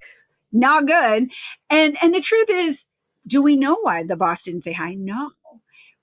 Not good. And the truth is, do we know why the boss didn't say hi? No.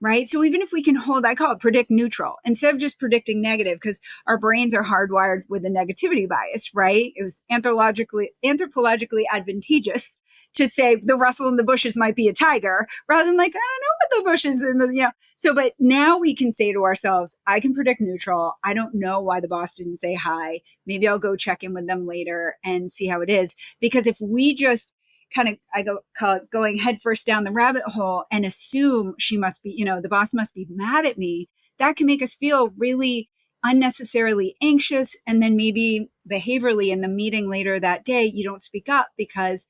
Right. So even if we can I call it predict neutral instead of just predicting negative, because our brains are hardwired with a negativity bias, right? It was anthropologically advantageous to say the rustle in the bushes might be a tiger rather than like, I don't know what the bushes in the, So, but now we can say to ourselves, I can predict neutral. I don't know why the boss didn't say hi. Maybe I'll go check in with them later and see how it is. Because if we just call it going headfirst down the rabbit hole and assume she must be, the boss must be mad at me, that can make us feel really unnecessarily anxious. And then maybe behaviorally in the meeting later that day, you don't speak up because,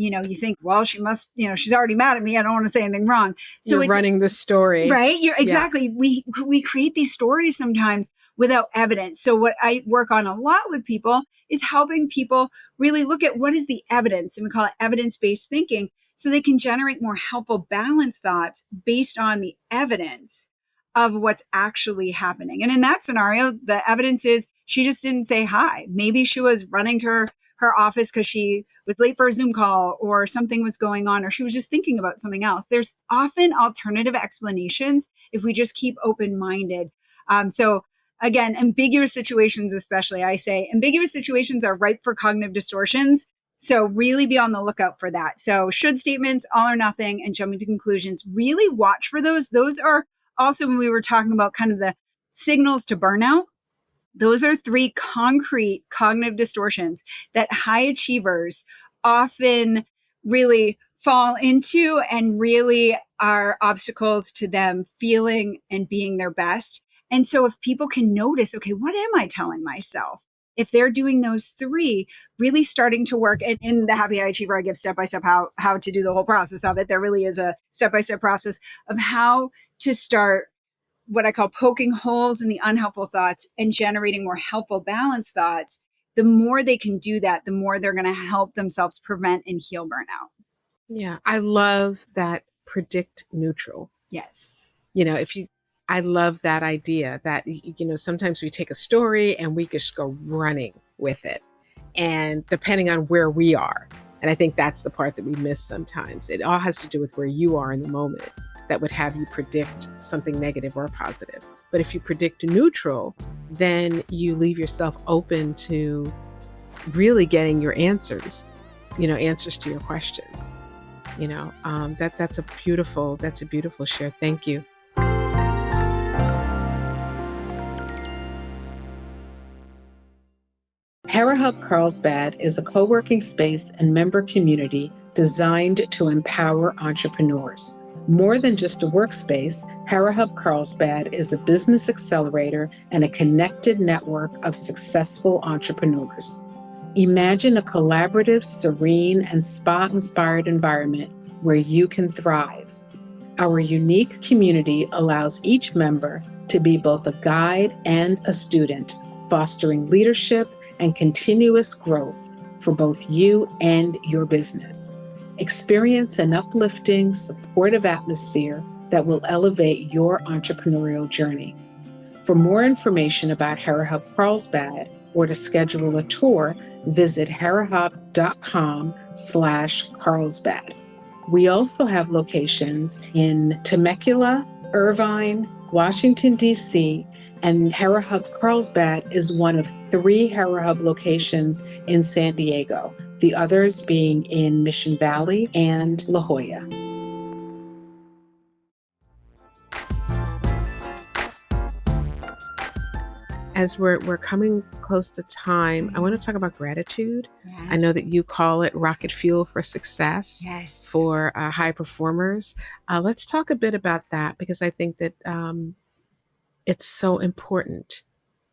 you think, well, she must, she's already mad at me. I don't want to say anything wrong. So You're running the story. Right. Exactly. Yeah. We create these stories sometimes without evidence. So what I work on a lot with people is helping people really look at what is the evidence, and we call it evidence-based thinking, so they can generate more helpful, balanced thoughts based on the evidence of what's actually happening. And in that scenario, the evidence is she just didn't say hi. Maybe she was running to her office because she was late for a Zoom call or something was going on, or she was just thinking about something else. There's often alternative explanations if we just keep open-minded. So again, ambiguous situations, especially, I say ambiguous situations are ripe for cognitive distortions. So really be on the lookout for that. So should statements, all or nothing, and jumping to conclusions, really watch for those. Those are also when we were talking about kind of the signals to burnout. Those are 3 concrete cognitive distortions that high achievers often really fall into and really are obstacles to them feeling and being their best. And so if people can notice, okay, what am I telling myself? If they're doing those 3, really starting to work, and in the Happy High Achiever, I give step-by-step how to do the whole process of it. There really is a step-by-step process of how to start what I call poking holes in the unhelpful thoughts and generating more helpful, balanced thoughts. The more they can do that, the more they're going to help themselves prevent and heal burnout. Yeah. I love that predict neutral. Yes. I love that idea that, sometimes we take a story and we just go running with it. And depending on where we are, and I think that's the part that we miss sometimes. It all has to do with where you are in the moment that would have you predict something negative or positive. But if you predict neutral, then you leave yourself open to really getting your answers to your questions. That's a beautiful share. Thank you. HaraHub Carlsbad is a co-working space and member community designed to empower entrepreneurs. More than just a workspace, HaraHub Carlsbad is a business accelerator and a connected network of successful entrepreneurs. Imagine a collaborative, serene, and spa-inspired environment where you can thrive. Our unique community allows each member to be both a guide and a student, fostering leadership and continuous growth for both you and your business. Experience an uplifting, supportive atmosphere that will elevate your entrepreneurial journey. For more information about HeraHub Carlsbad or to schedule a tour, visit herahub.com/Carlsbad. We also have locations in Temecula, Irvine, Washington, D.C., and HeraHub Carlsbad is one of 3 HeraHub locations in San Diego, the others being in Mission Valley and La Jolla. As we're coming close to time, I want to talk about gratitude. Yes. I know that you call it rocket fuel for success. Yes. For high performers. Let's talk a bit about that, because I think that it's so important,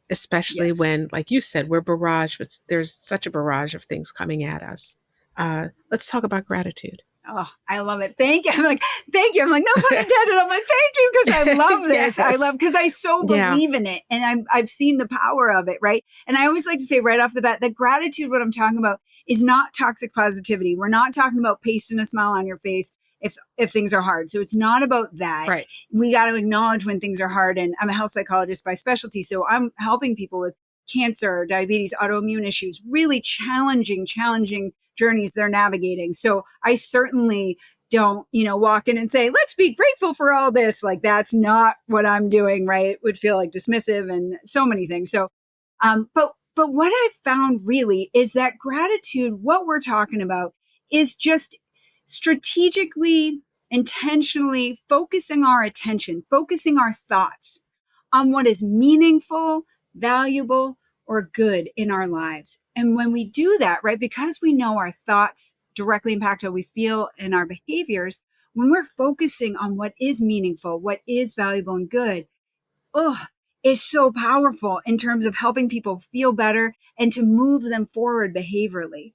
especially Yes. when, like you said, we're barraged, but there's such a barrage of things coming at us. Let's talk about gratitude. Oh, I love it. Thank you. I'm like, thank you. I'm like, no pun intended. I'm like, thank you, because I love this. Yes. I love, because I so believe in it, and I've seen the power of it, right? And I always like to say right off the bat that gratitude, what I'm talking about, is not toxic positivity. We're not talking about pasting a smile on your face if things are hard. So it's not about that. Right. We got to acknowledge when things are hard. And I'm a health psychologist by specialty, so I'm helping people with cancer, diabetes, autoimmune issues, really challenging journeys they're navigating. So I certainly don't, walk in and say, let's be grateful for all this. Like, that's not what I'm doing, right? It would feel like dismissive and so many things. So, but what I've found really is that gratitude, what we're talking about, is just strategically, intentionally focusing our attention, focusing our thoughts on what is meaningful, valuable, or good in our lives. And when we do that, right, because we know our thoughts directly impact how we feel and our behaviors, when we're focusing on what is meaningful, what is valuable and good, it's so powerful in terms of helping people feel better and to move them forward behaviorally.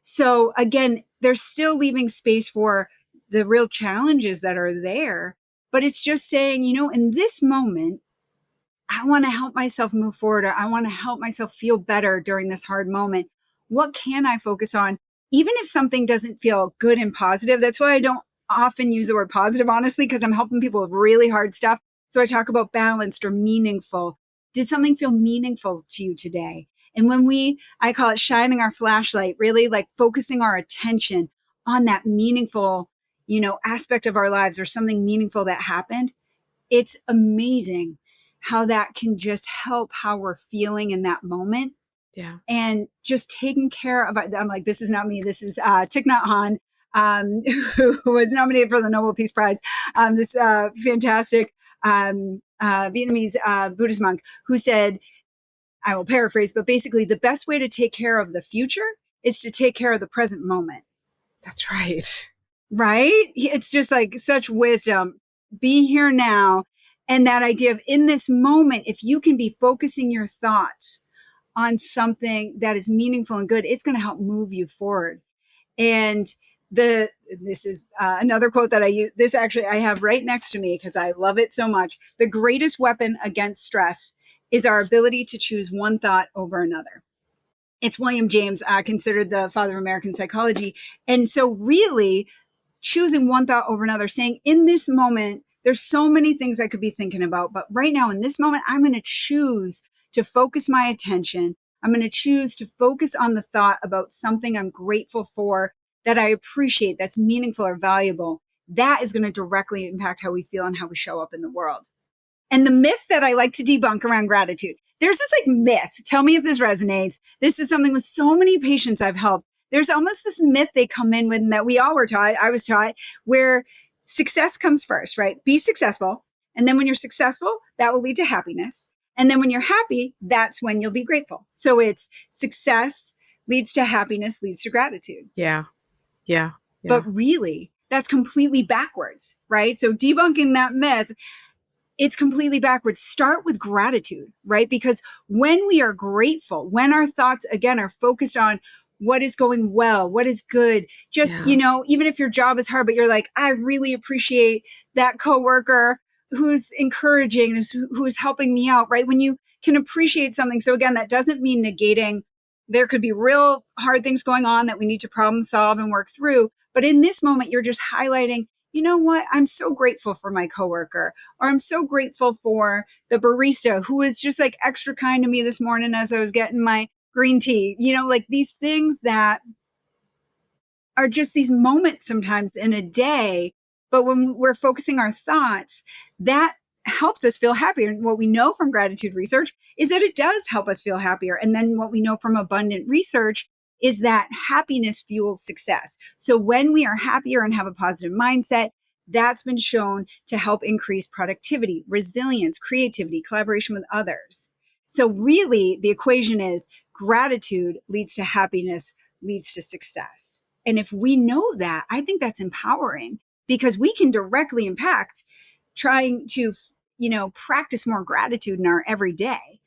So again, they're still leaving space for the real challenges that are there, but it's just saying, in this moment, I want to help myself move forward, or I want to help myself feel better during this hard moment. What can I focus on? Even if something doesn't feel good and positive, that's why I don't often use the word positive, honestly, because I'm helping people with really hard stuff. So I talk about balanced or meaningful. Did something feel meaningful to you today? And I call it shining our flashlight, really like focusing our attention on that meaningful, aspect of our lives, or something meaningful that happened. It's amazing how that can just help how we're feeling in that moment. Yeah. And just taking care of it. I'm like, this is not me. This is Thich Nhat Hanh, who was nominated for the Nobel Peace Prize. This fantastic Vietnamese Buddhist monk who said, I will paraphrase, but basically the best way to take care of the future is to take care of the present moment. That's right. Right? It's just like such wisdom. Be here now. And that idea of in this moment, if you can be focusing your thoughts on something that is meaningful and good, it's going to help move you forward. And this is another quote that I use. This actually I have right next to me because I love it so much. The greatest weapon against stress is our ability to choose one thought over another. It's William James, considered the father of American psychology. And so really choosing one thought over another, saying in this moment, there's so many things I could be thinking about, but right now in this moment, I'm going to choose to focus my attention. I'm going to choose to focus on the thought about something I'm grateful for, that I appreciate, that's meaningful or valuable. That is going to directly impact how we feel and how we show up in the world. And the myth that I like to debunk around gratitude, there's this like myth. Tell me if this resonates. This is something with so many patients I've helped. There's almost this myth they come in with, and that we all were taught, I was taught, where success comes first, right? Be successful. And then when you're successful, that will lead to happiness. And then when you're happy, that's when you'll be grateful. So it's success leads to happiness, leads to gratitude. Yeah. But really, that's completely backwards, right? So debunking that myth, it's completely backwards. Start with gratitude, right? Because when we are grateful, when our thoughts, again, are focused on what is going well, what is good, just, even if your job is hard, but you're like, I really appreciate that coworker who's encouraging, who is helping me out, right? When you can appreciate something. So again, that doesn't mean negating. There could be real hard things going on that we need to problem solve and work through. But in this moment, you're just highlighting, you know what? I'm so grateful for my coworker, or I'm so grateful for the barista who was just like extra kind to me this morning as I was getting my green tea, like these things that are just these moments sometimes in a day. But when we're focusing our thoughts, that helps us feel happier. And what we know from gratitude research is that it does help us feel happier. And then what we know from abundant research is that happiness fuels success. So when we are happier and have a positive mindset, that's been shown to help increase productivity, resilience, creativity, collaboration with others. So really, the equation is gratitude leads to happiness, leads to success. And if we know that, I think that's empowering because we can directly impact trying to, practice more gratitude in our everyday.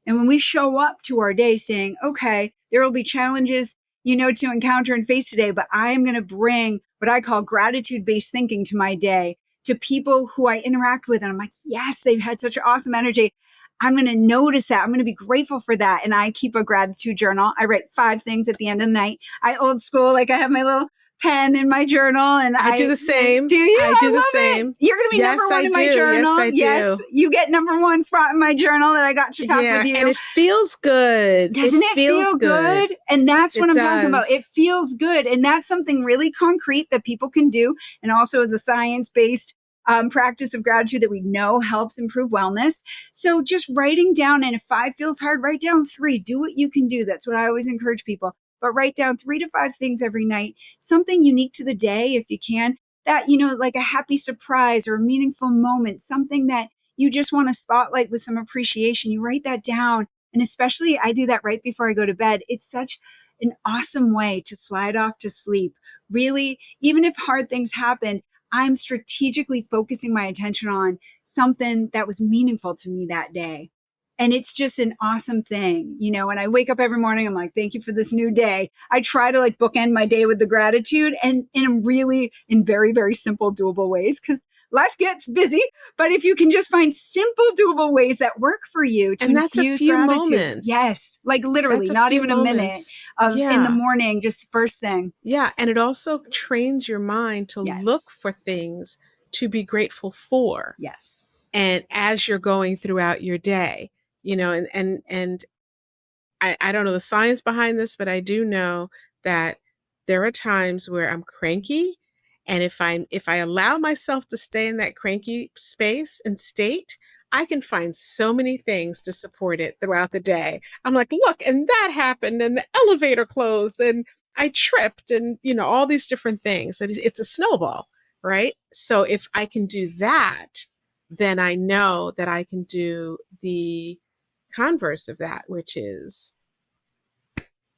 And when we show up to our day saying, okay, there will be challenges, to encounter and face today, but I am going to bring what I call gratitude-based thinking to my day, to people who I interact with. And I'm like, yes, they've had such awesome energy. I'm going to notice that. I'm going to be grateful for that. And I keep a gratitude journal. I write 5 things at the end of the night. I old school, like I have my little pen in my journal, and I do the same. Do you? I do the love same. It. You're going to be number one in my journal. Yes, I do. Yes, you get number 1 spot in my journal that I got to talk with you. And it feels good. Doesn't it feel good? And that's what I'm talking about. It feels good. And that's something really concrete that people can do. And also as a science-based practice of gratitude that we know helps improve wellness. So just writing down, and if 5 feels hard, write down 3. Do what you can do. That's what I always encourage people. But write down 3 to 5 things every night, something unique to the day if you can, that, like a happy surprise or a meaningful moment, something that you just want to spotlight with some appreciation. You write that down. And especially I do that right before I go to bed. It's such an awesome way to slide off to sleep. Really, even if hard things happen, I'm strategically focusing my attention on something that was meaningful to me that day. And it's just an awesome thing, when I wake up every morning, I'm like, thank you for this new day. I try to bookend my day with the gratitude, and in very, very simple, doable ways, because life gets busy. But if you can just find simple, doable ways that work for you to infuse gratitude. Moments. Yes. Literally, not even a minute in the morning, just first thing. Yeah. And it also trains your mind to look for things to be grateful for. Yes. And as you're going throughout your day, and I don't know the science behind this, but I do know that there are times where I'm cranky. And if I allow myself to stay in that cranky space and state, I can find so many things to support it throughout the day. I'm like, look, and that happened, and the elevator closed, and I tripped, and all these different things. And it's a snowball, right? So if I can do that, then I know that I can do the converse of that, which is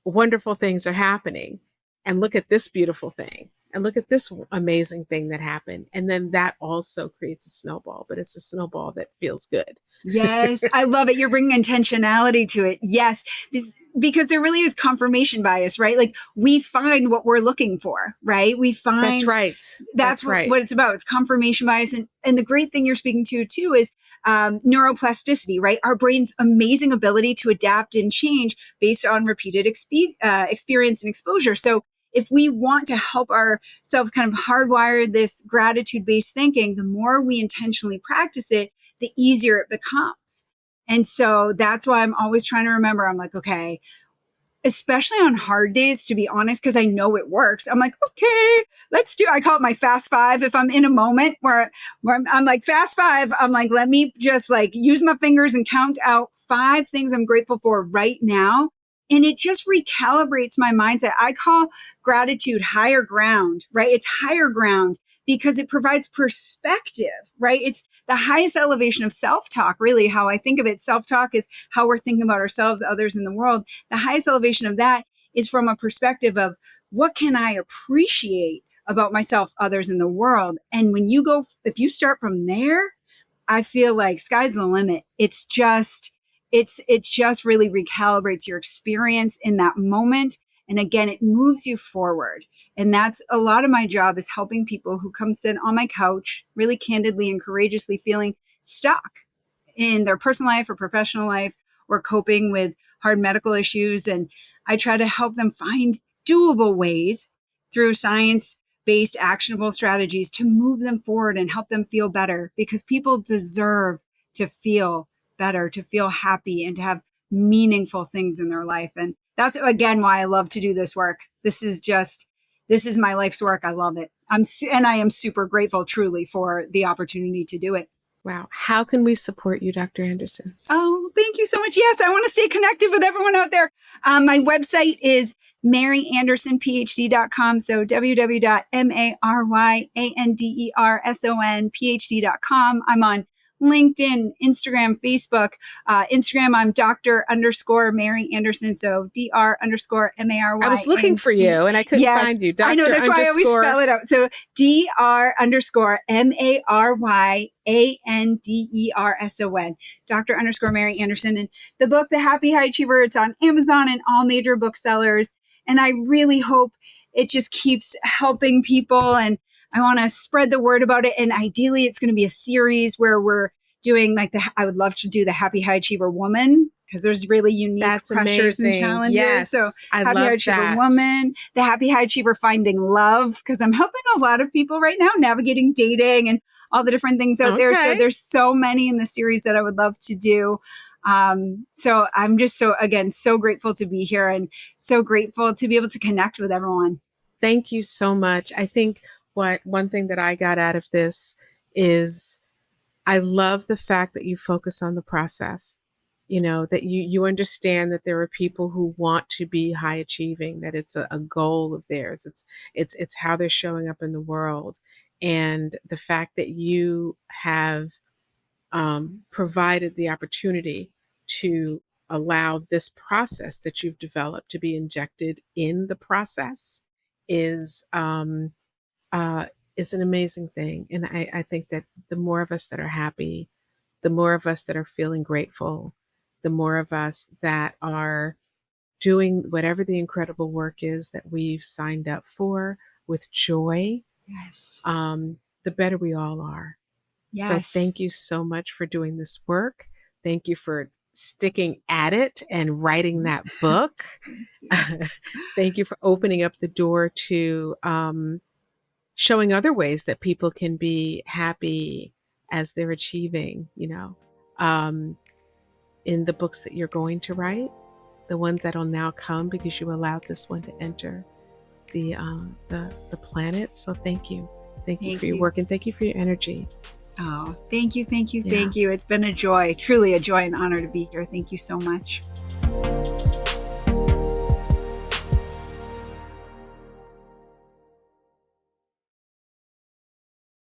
wonderful things are happening, and look at this beautiful thing, and look at this amazing thing that happened. And then that also creates a snowball, but it's a snowball that feels good. Yes, I love it. You're bringing intentionality to it. Yes, because there really is confirmation bias, right? We find what we're looking for, right? We find that's right. That's right. What it's about. It's confirmation bias. And the great thing you're speaking to too is neuroplasticity, right? Our brain's amazing ability to adapt and change based on repeated experience and exposure. So if we want to help ourselves kind of hardwire this gratitude-based thinking, the more we intentionally practice it, the easier it becomes. And so that's why I'm always trying to remember, I'm like, okay, especially on hard days, to be honest, because I know it works. I'm like, okay, I call it my fast 5. If I'm in a moment where I'm like fast 5, I'm like, let me just use my fingers and count out 5 things I'm grateful for right now. And it just recalibrates my mindset. I call gratitude higher ground, right? It's higher ground because it provides perspective, right? It's the highest elevation of self-talk, really, how I think of it. Self-talk is how we're thinking about ourselves, others in the world. The highest elevation of that is from a perspective of what can I appreciate about myself, others in the world? And if you start from there, I feel like sky's the limit. It just really recalibrates your experience in that moment. And again, it moves you forward. And that's a lot of my job, is helping people who come sit on my couch really candidly and courageously feeling stuck in their personal life or professional life, or coping with hard medical issues. And I try to help them find doable ways through science-based actionable strategies to move them forward and help them feel better, because people deserve to feel better, to feel happy, and to have meaningful things in their life. And that's, again, why I love to do this work. This is my life's work. I love it. And I am super grateful, truly, for the opportunity to do it. Wow. How can we support you, Dr. Anderson? Oh, thank you so much. Yes, I want to stay connected with everyone out there. My website is maryandersonphd.com. So www.maryandersonphd.com. I'm on LinkedIn, Instagram, Facebook. Instagram, I'm Dr._Mary Anderson. So Dr._Mary. I was looking for you and I couldn't find you. I know, that's why I always spell it out. So Dr._MARYANDERSON. Dr._Mary Anderson. And the book, The Happy High Achiever, it's on Amazon and all major booksellers. And I really hope it just keeps helping people. And I want to spread the word about it. And ideally, it's going to be a series where we're doing I would love to do the Happy High Achiever woman, because there's really unique pressures and challenges. Yes, so I Happy love High Achiever that. woman, the Happy High Achiever finding love, because I'm helping a lot of people right now navigating dating and all the different things out there. So there's so many in the series that I would love to do. So I'm just so grateful to be here, and so grateful to be able to connect with everyone. Thank you so much. I think one thing that I got out of this is I love the fact that you focus on the process, that you understand that there are people who want to be high achieving, that it's a goal of theirs. It's how they're showing up in the world. And the fact that you have provided the opportunity to allow this process that you've developed to be injected in the process is an amazing thing. And I think that the more of us that are happy, the more of us that are feeling grateful, the more of us that are doing whatever the incredible work is that we've signed up for with joy, yes, the better we all are. Yes. So thank you so much for doing this work. Thank you for sticking at it and writing that book. Thank you for opening up the door to showing other ways that people can be happy as they're achieving, in the books that you're going to write, the ones that'll now come because you allowed this one to enter the planet. So thank you. Thank you for your work, and thank you for your energy. Oh, thank you. Thank you. It's been a joy, truly a joy and honor to be here. Thank you so much.